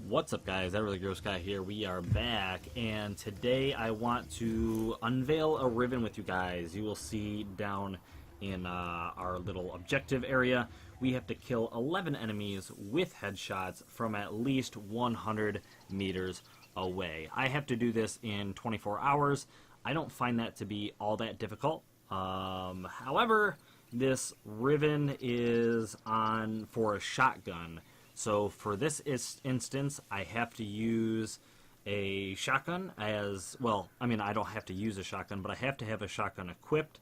What's up, guys? That Really Gross Guy here. We are back, and today I want to unveil a Riven with you guys. You will see down in our little objective area, we have to kill 11 enemies with headshots from at least 100 meters away. I have to do this in 24 hours. I don't find that to be all that difficult. However, this Riven is on for a shotgun. So for this instance, I have to use a shotgun as well. I mean, I don't have to use a shotgun, but I have to have a shotgun equipped.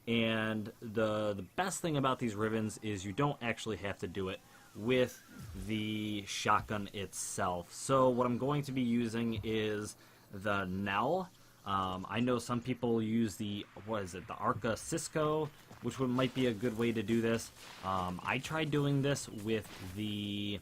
And the best thing about these Rivens is you don't actually have to do it with the shotgun itself. So what I'm going to be using is the Nell. I know some people use the, the Arca Cisco, which might be a good way to do this. I tried doing this with the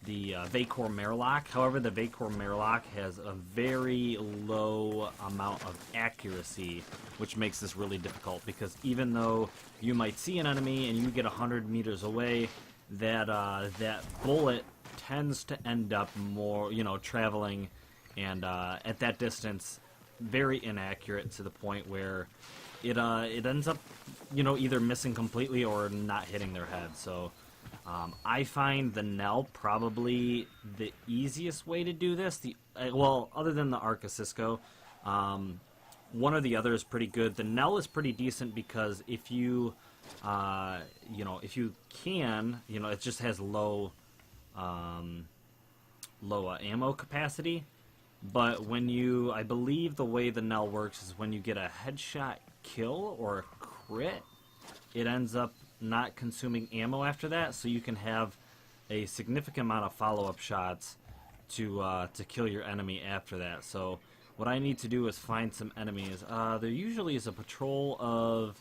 Vacor Merlock. However, the Vacor Merlock has a very low amount of accuracy, which makes this really difficult, because even though you might see an enemy and you get 100 meters away, that bullet tends to end up more, traveling, and at that distance, very inaccurate to the point where it ends up, either missing completely or not hitting their head. So I find the Nell probably the easiest way to do this. Well, other than the Arca Cisco, one or the other is pretty good. The Nell is pretty decent because if you, if you can, it just has low ammo capacity. But when I believe the way the Nell works is when you get a headshot kill or a crit, it ends up not consuming ammo after that, so you can have a significant amount of follow-up shots to kill your enemy after that. So what I need to do is find some enemies. There usually is a patrol of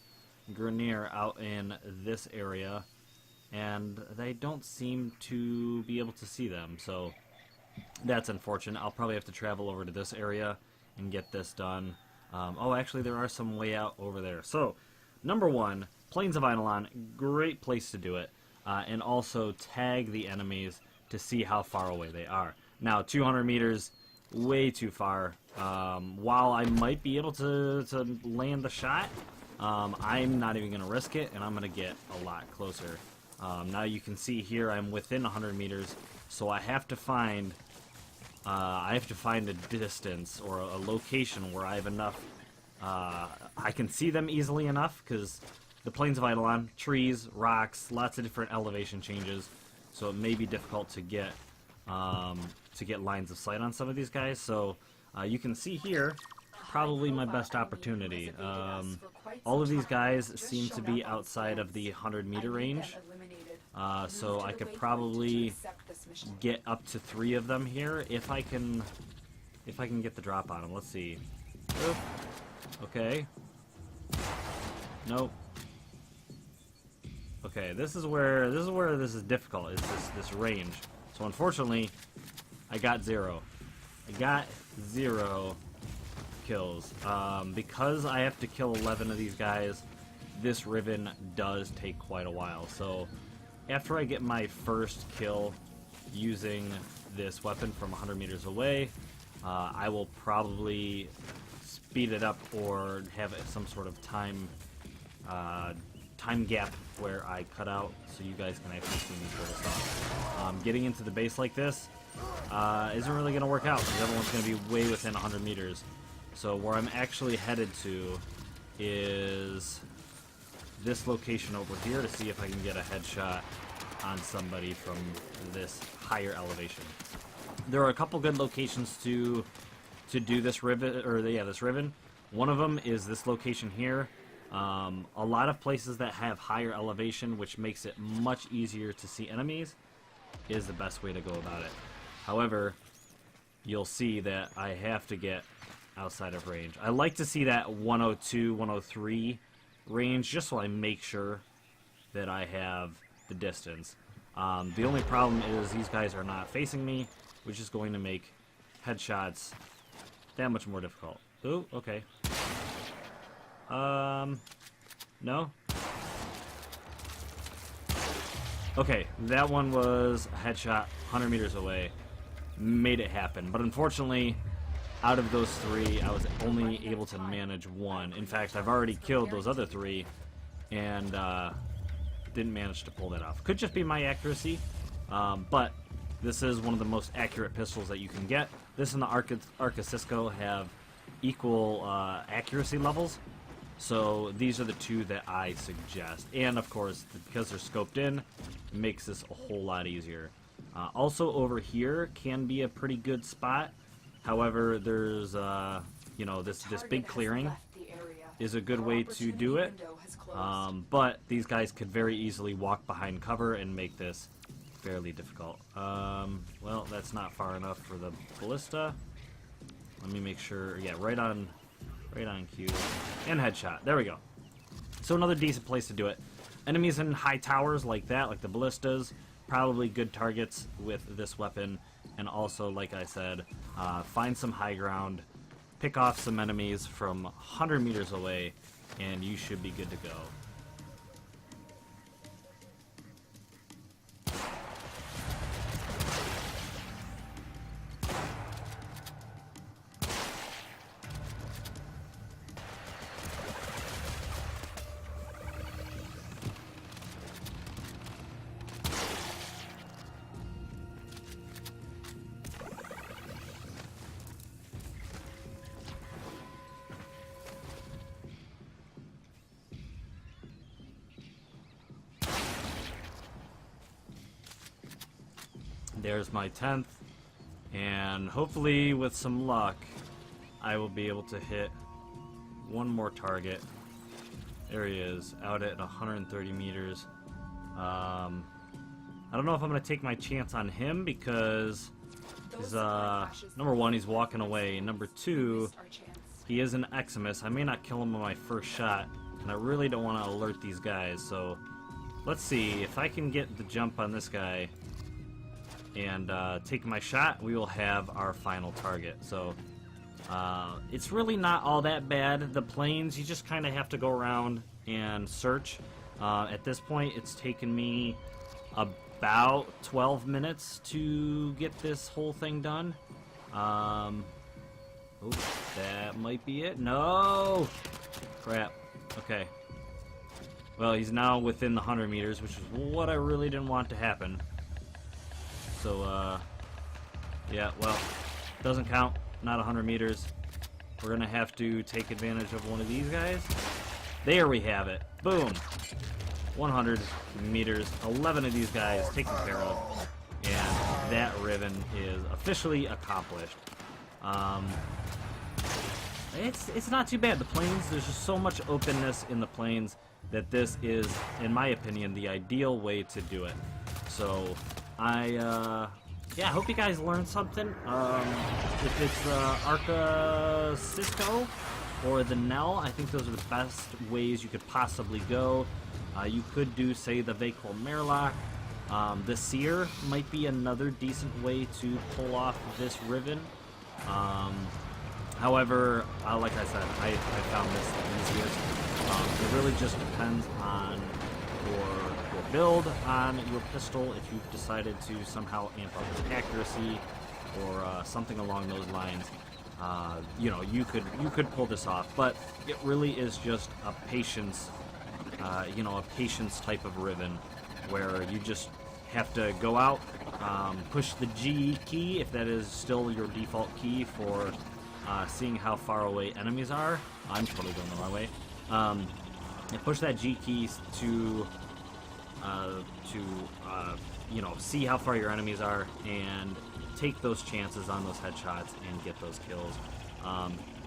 Grineer out in this area, and they don't seem to be able to see them, so that's unfortunate. I'll probably have to travel over to this area and get this done. Oh, actually, there are some way out over there. So, number one, Plains of Eidolon, great place to do it. And also tag the enemies to see how far away they are. Now, 200 meters, way too far. While I might be able to land the shot, I'm not even going to risk it, and I'm going to get a lot closer. Now you can see here I'm within 100 meters, so I have to find a distance or a location where I have enough. I can see them easily enough because the Plains of Eidolon, trees, rocks, lots of different elevation changes, so it may be difficult to get lines of sight on some of these guys. So you can see here, probably my best opportunity. All of these guys seem to be outside of the 100-meter range, so I could probably get up to 3 of them here if I can get the drop on them. Let's see. Oop. Okay. Nope. Okay, this is where this is difficult. Is this range? So unfortunately, I got 0. I got 0 kills. Because I have to kill 11 of these guys, this Riven does take quite a while. So after I get my first kill using this weapon from 100 meters away, I will probably speed it up or have some sort of time gap where I cut out so you guys can actually see me sort of stuff. Getting into the base like this isn't really going to work out because everyone's going to be way within 100 meters. So where I'm actually headed to is this location over here to see if I can get a headshot on somebody from this higher elevation. There are a couple good locations to do this Riven, this Riven. One of them is this location here. A lot of places that have higher elevation, which makes it much easier to see enemies, is the best way to go about it. However, you'll see that I have to get outside of range. I like to see that 102, 103 range, just so I make sure that I have the distance. The only problem is these guys are not facing me, which is going to make headshots that much more difficult. Ooh, okay. No? Okay, that one was a headshot 100 meters away. made it happen. But unfortunately, out of those 3, I was only able to manage 1. In fact, I've already killed those other 3, and didn't manage to pull that off. Could just be my accuracy, but this is one of the most accurate pistols that you can get. This and the Arca Cisco have equal accuracy levels, so these are the 2 that I suggest. And of course, because they're scoped in, it makes this a whole lot easier. Also over here can be a pretty good spot. However, there's you know, this big clearing is a good way to do it. But these guys could very easily walk behind cover and make this fairly difficult. Well, that's not far enough for the ballista. Let me make sure. Yeah, right on cue. And headshot. There we go. So another decent place to do it. Enemies in high towers like that, like the ballistas, probably good targets with this weapon. And also, like I said, find some high ground, pick off some enemies from 100 meters away, and you should be good to go. There's my 10th, and hopefully with some luck I will be able to hit one more target. There he is, out at 130 meters. I don't know if I'm going to take my chance on him because he's, number 1, he's walking away, number 2, he is an Eximus. I may not kill him on my first shot, and I really don't want to alert these guys, so let's see if I can get the jump on this guy and take my shot. We will have our final target. So it's really not all that bad. The planes, you just kind of have to go around and search. At this point, it's taken me about 12 minutes to get this whole thing done. Oh, that might be it. No! Crap. Okay. Well, he's now within the 100 meters, which is what I really didn't want to happen. So, yeah, well, doesn't count. Not 100 meters. We're going to have to take advantage of one of these guys. There we have it. Boom. 100 meters. 11 of these guys taken care of. And that Riven is officially accomplished. It's not too bad. The plains, there's just so much openness in the plains that this is, in my opinion, the ideal way to do it. So, yeah, I hope you guys learned something. If it's Arca Cisco or the Nell, I think those are the best ways you could possibly go. You could do, say, the Vacol Merlock. The Seer might be another decent way to pull off this Riven. However, like I said, I found this the easiest. It really just depends on your build on your pistol. If you've decided to somehow amp up its accuracy or something along those lines, you know, you could pull this off. But it really is just a patience, you know, a patience type of Riven, where you just have to go out, push the G key if that is still your default key for seeing how far away enemies are. I'm totally going the wrong way. And push that G key to you know, see how far your enemies are and take those chances on those headshots and get those kills.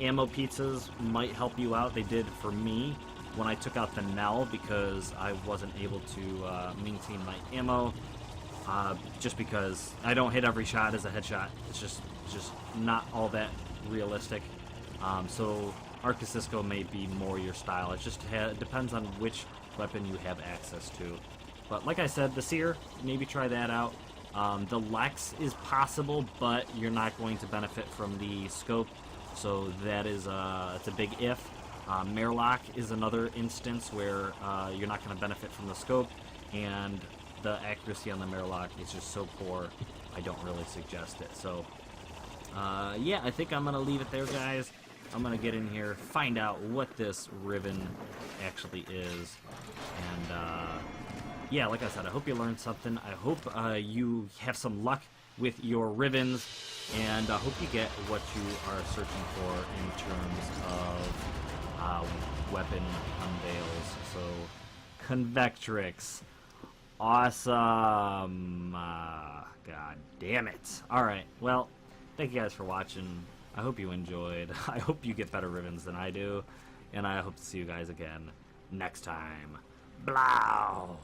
Ammo pizzas might help you out. They did for me when I took out the Nell, because I wasn't able to maintain my ammo, just because I don't hit every shot as a headshot. It's just not all that realistic. So Arca Cisco may be more your style. It just depends on which weapon you have access to. But like I said, the Seer, maybe try that out. The Lex is possible, but you're not going to benefit from the scope, so that is it's a big if. Merlock is another instance where you're not going to benefit from the scope, and the accuracy on the Merlock is just so poor. I don't really suggest it. So, yeah, I think I'm going to leave it there, guys. I'm going to get in here, find out what this Riven actually is. And, yeah, like I said, I hope you learned something. I hope you have some luck with your Rivens, and I hope you get what you are searching for in terms of weapon unveils. So, Convectrix. Awesome. God damn it. Alright, well, thank you guys for watching. I hope you enjoyed. I hope you get better Rivens than I do. And I hope to see you guys again next time. Blow!